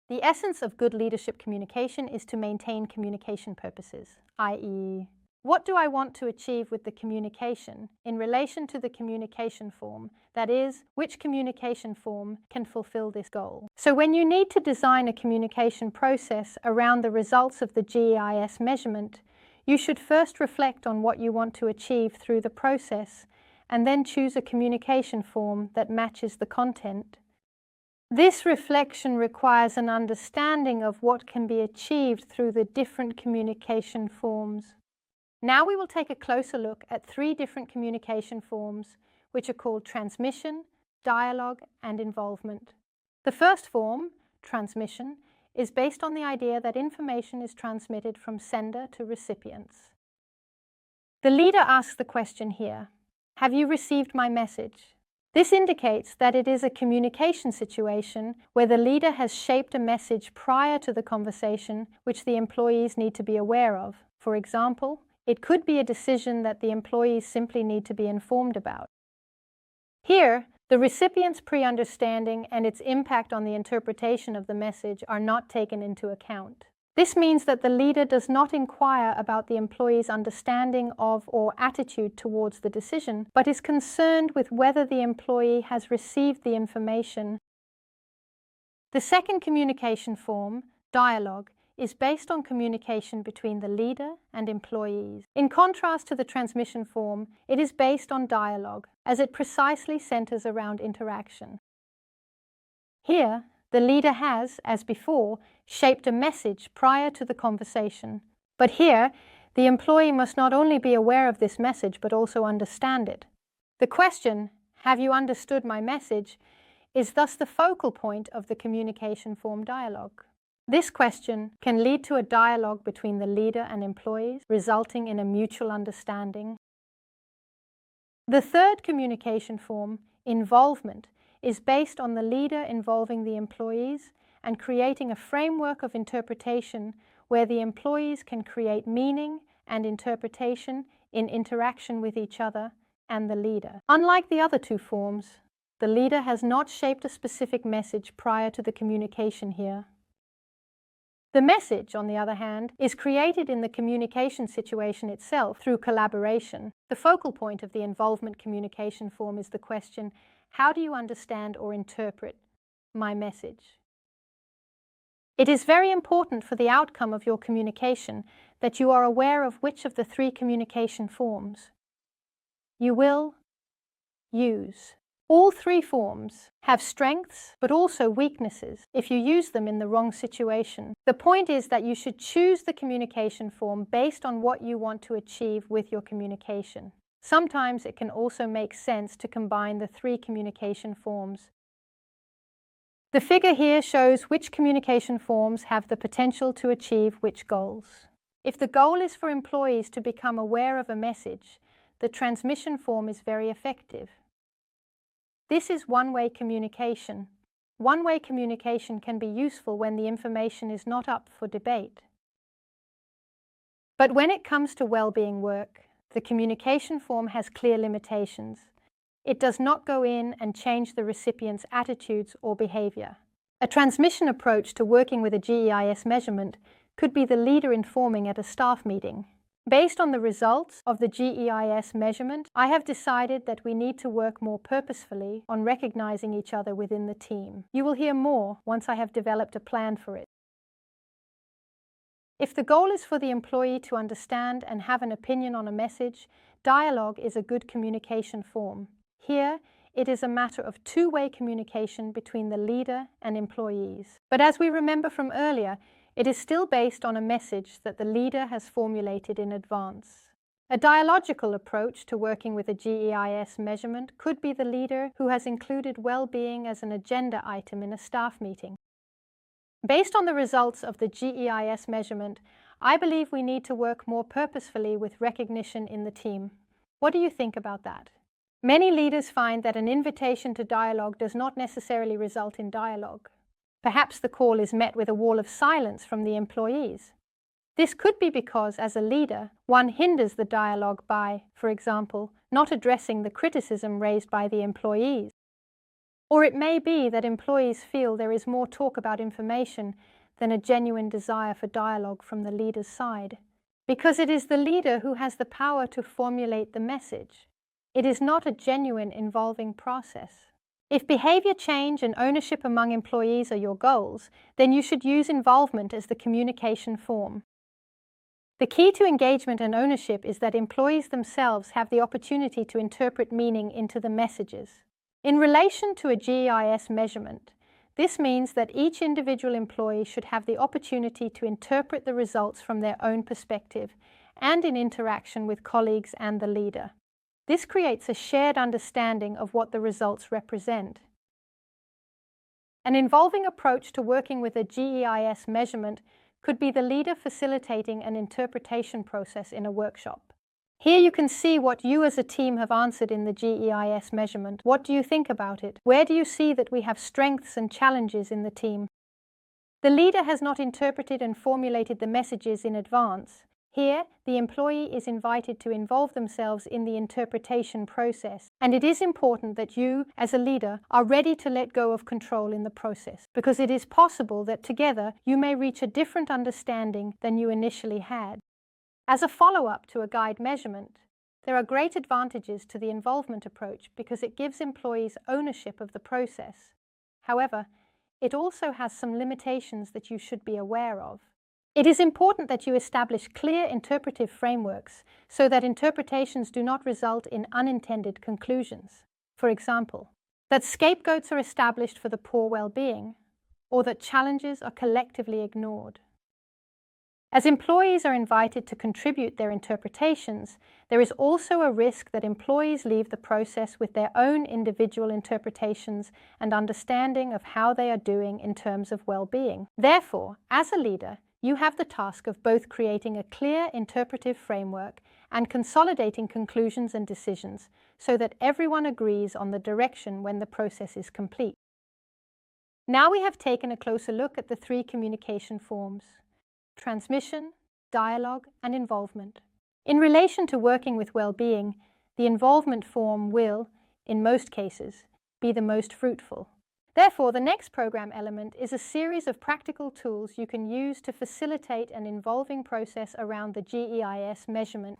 The essence of good leadership communication is to maintain communication purposes, i.e., what do I want to achieve with the communication in relation to the communication form? That is, which communication form can fulfill this goal? So when you need to design a communication process around the results of the GEIS measurement, you should first reflect on what you want to achieve through the process and then choose a communication form that matches the content. This reflection requires an understanding of what can be achieved through the different communication forms. Now we will take a closer look at 3 different communication forms, which are called transmission, dialogue, and involvement. The first form, transmission, is based on the idea that information is transmitted from sender to recipients. The leader asks the question here, "Have you received my message?" This indicates that it is a communication situation where the leader has shaped a message prior to the conversation which the employees need to be aware of. For example, it could be a decision that the employees simply need to be informed about. Here, the recipient's pre-understanding and its impact on the interpretation of the message are not taken into account. This means that the leader does not inquire about the employee's understanding of or attitude towards the decision, but is concerned with whether the employee has received the information. The second communication form, dialogue, is based on communication between the leader and employees. In contrast to the transmission form, it is based on dialogue, as it precisely centers around interaction. Here, the leader has, as before, shaped a message prior to the conversation. But here, the employee must not only be aware of this message, but also understand it. The question, "Have you understood my message?" is thus the focal point of the communication form dialogue. This question can lead to a dialogue between the leader and employees, resulting in a mutual understanding. The third communication form, involvement, is based on the leader involving the employees and creating a framework of interpretation where the employees can create meaning and interpretation in interaction with each other and the leader. Unlike the other 2 forms, the leader has not shaped a specific message prior to the communication here. The message, on the other hand, is created in the communication situation itself through collaboration. The focal point of the involvement communication form is the question, "How do you understand or interpret my message?" It is very important for the outcome of your communication that you are aware of which of the 3 communication forms you will use. All 3 forms have strengths but also weaknesses if you use them in the wrong situation. The point is that you should choose the communication form based on what you want to achieve with your communication. Sometimes it can also make sense to combine the 3 communication forms. The figure here shows which communication forms have the potential to achieve which goals. If the goal is for employees to become aware of a message, the transmission form is very effective. This is one-way communication. One-way communication can be useful when the information is not up for debate. But when it comes to well-being work, the communication form has clear limitations. It does not go in and change the recipient's attitudes or behavior. A transmission approach to working with a GEIS measurement could be the leader informing at a staff meeting. Based on the results of the GEIS measurement, I have decided that we need to work more purposefully on recognizing each other within the team. You will hear more once I have developed a plan for it. If the goal is for the employee to understand and have an opinion on a message, dialogue is a good communication form. Here, it is a matter of 2-way communication between the leader and employees. But as we remember from earlier, it is still based on a message that the leader has formulated in advance. A dialogical approach to working with a GEIS measurement could be the leader who has included well-being as an agenda item in a staff meeting. Based on the results of the GEIS measurement, I believe we need to work more purposefully with recognition in the team. What do you think about that? Many leaders find that an invitation to dialogue does not necessarily result in dialogue. Perhaps the call is met with a wall of silence from the employees. This could be because, as a leader, one hinders the dialogue by, for example, not addressing the criticism raised by the employees. Or it may be that employees feel there is more talk about information than a genuine desire for dialogue from the leader's side, because it is the leader who has the power to formulate the message. It is not a genuine involving process. If behavior change and ownership among employees are your goals, then you should use involvement as the communication form. The key to engagement and ownership is that employees themselves have the opportunity to interpret meaning into the messages. In relation to a GEIS measurement, this means that each individual employee should have the opportunity to interpret the results from their own perspective and in interaction with colleagues and the leader. This creates a shared understanding of what the results represent. An involving approach to working with a GEIS measurement could be the leader facilitating an interpretation process in a workshop. Here you can see what you as a team have answered in the GEIS measurement. What do you think about it? Where do you see that we have strengths and challenges in the team? The leader has not interpreted and formulated the messages in advance. Here, the employee is invited to involve themselves in the interpretation process, and it is important that you, as a leader, are ready to let go of control in the process, because it is possible that together you may reach a different understanding than you initially had. As a follow-up to a guide measurement, there are great advantages to the involvement approach because it gives employees ownership of the process. However, it also has some limitations that you should be aware of. It is important that you establish clear interpretive frameworks so that interpretations do not result in unintended conclusions. For example, that scapegoats are established for the poor well-being, or that challenges are collectively ignored. As employees are invited to contribute their interpretations, there is also a risk that employees leave the process with their own individual interpretations and understanding of how they are doing in terms of well-being. Therefore, as a leader, you have the task of both creating a clear interpretive framework and consolidating conclusions and decisions so that everyone agrees on the direction when the process is complete. Now we have taken a closer look at the three communication forms: transmission, dialogue, and involvement. In relation to working with well-being, the involvement form will, in most cases, be the most fruitful. Therefore, the next program element is a series of practical tools you can use to facilitate an involving process around the GEIS measurement.